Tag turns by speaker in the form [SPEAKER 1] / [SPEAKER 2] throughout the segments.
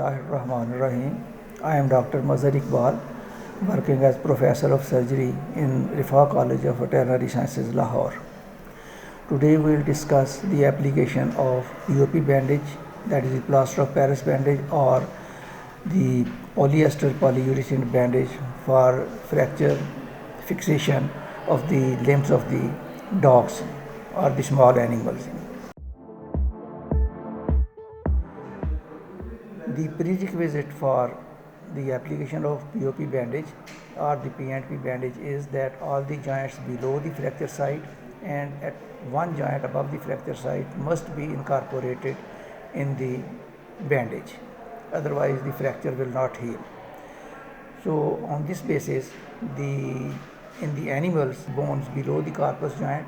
[SPEAKER 1] Bismillahirrahmanirrahim. I am Dr. Mazhar Iqbal, working as Professor of Surgery in Rifa College of Veterinary Sciences, Lahore. Today we will discuss the application of POP bandage, that is the plaster of Paris bandage, or the polyester polyurethane bandage for fracture fixation of the limbs of the dogs or the small animals. The prerequisite for the application of POP bandage or the PnP bandage is that all the joints below the fracture site and at one joint above the fracture site must be incorporated in the bandage, otherwise the fracture will not heal. So on this basis, in the animals, bones below the carpus joint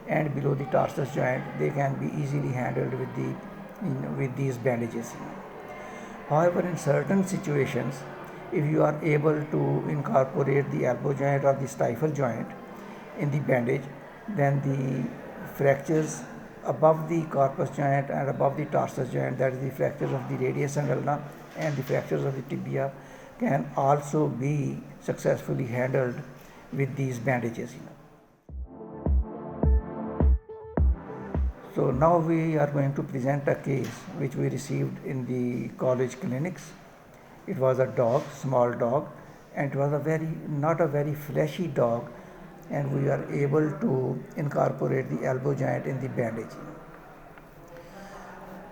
[SPEAKER 1] and below the tarsus joint, they can be easily handled with these bandages. However, in certain situations, if you are able to incorporate the elbow joint or the stifle joint in the bandage, then the fractures above the corpus joint and above the tarsus joint, that is the fractures of the radius and ulna and the fractures of the tibia, can also be successfully handled with these bandages. So now we are going to present a case which we received in the college clinics. It was a dog, small dog, and it was not a very fleshy dog, and we are able to incorporate the elbow joint in the bandage.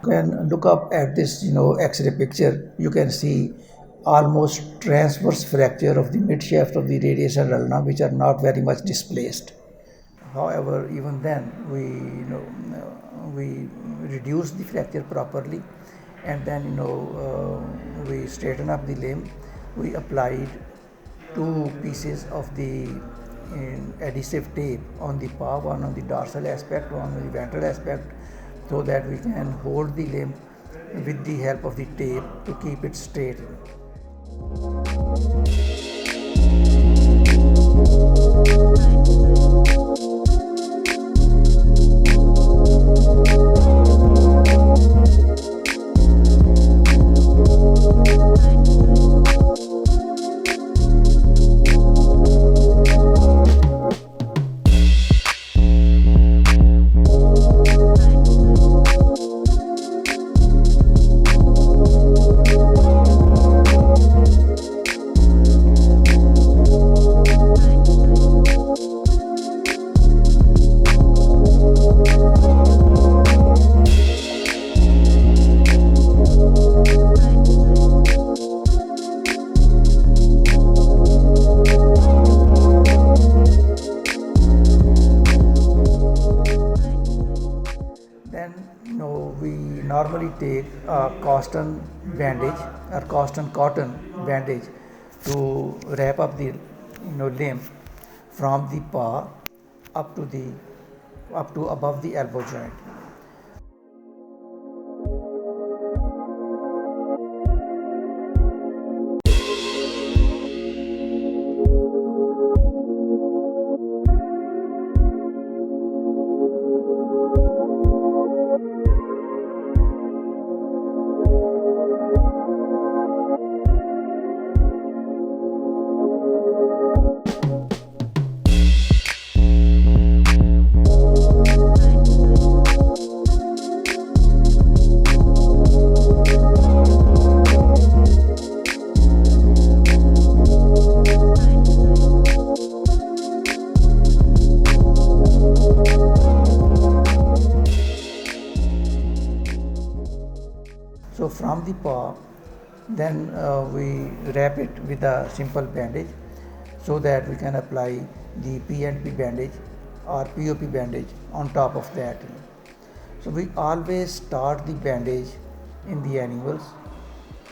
[SPEAKER 1] You can look up at this X-ray picture. You can see almost transverse fracture of the mid shaft of the radius and ulna, which are not very much displaced. However, even then we reduced the fracture properly, and then we straighten up the limb. We applied 2 pieces of the adhesive tape on the paw, one on the dorsal aspect, one on the ventral aspect, so that we can hold the limb with the help of the tape to keep it straight. We normally take a cotton bandage or cotton bandage to wrap up the limb from the paw up to above the elbow joint. So from the paw, then we wrap it with a simple bandage so that we can apply the PnP bandage or POP bandage on top of that. So we always start the bandage in the animals,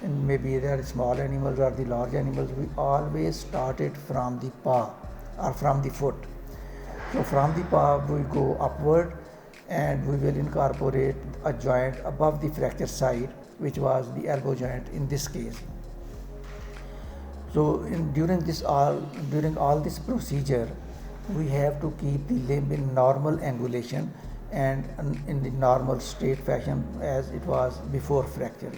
[SPEAKER 1] and maybe they are small animals or the large animals. We always start it from the paw or from the foot. So from the paw we go upward, and we will incorporate a joint above the fracture site, which was the elbow joint in this case. So during all this procedure, we have to keep the limb in normal angulation and in the normal straight fashion as it was before fracture.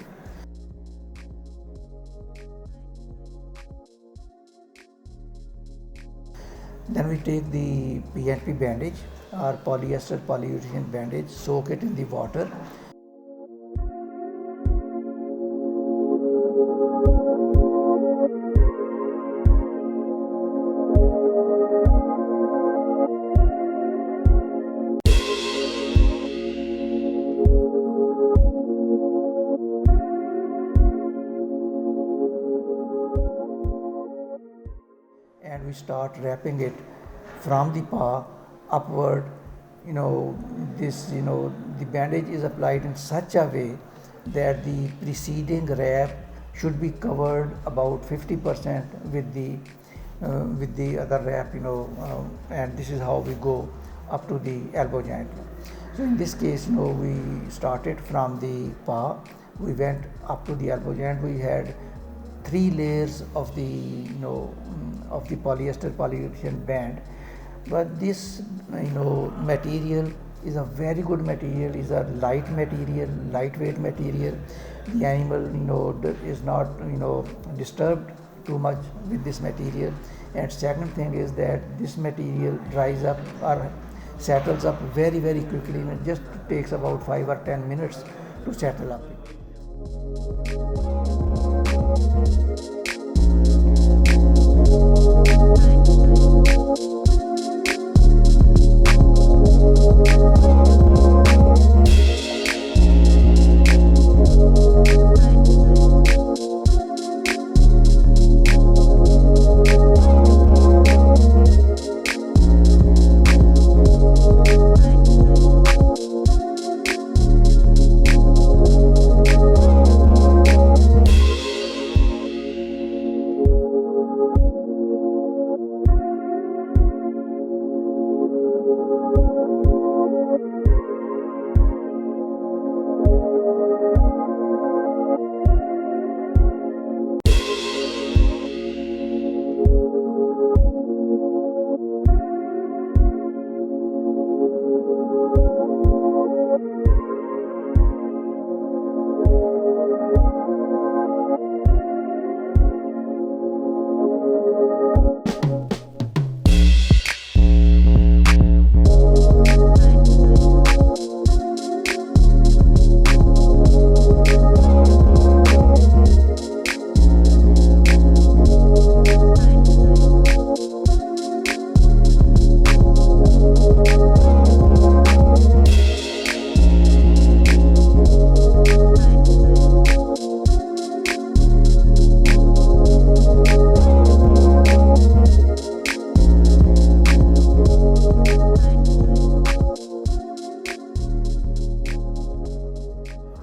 [SPEAKER 1] Then we take the PnP bandage or polyester polyurethane bandage, soak it in the water. And we start wrapping it from the paw upward. The bandage is applied in such a way that the preceding wrap should be covered about 50% with the other wrap, and this is how we go up to the elbow joint. So in this case, we started from the paw, we went up to the elbow joint. We had 3 layers of the polyester polyurethane band, but this material is a very good material, is a lightweight material. The animal is not disturbed too much with this material. And second thing is that this material dries up or settles up very quickly, and it just takes about 5 or 10 minutes to settle up.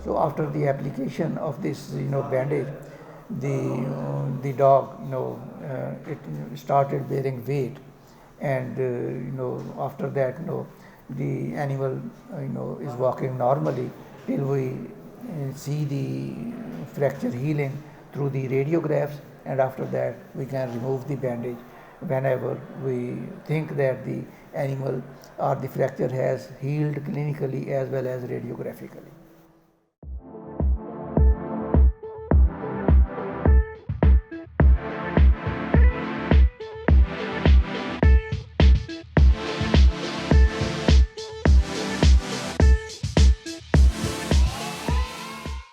[SPEAKER 1] So after the application of this bandage, the dog it started bearing weight, and after that the animal is walking normally till we see the fracture healing through the radiographs, and after that we can remove the bandage whenever we think that the animal or the fracture has healed clinically as well as radiographically.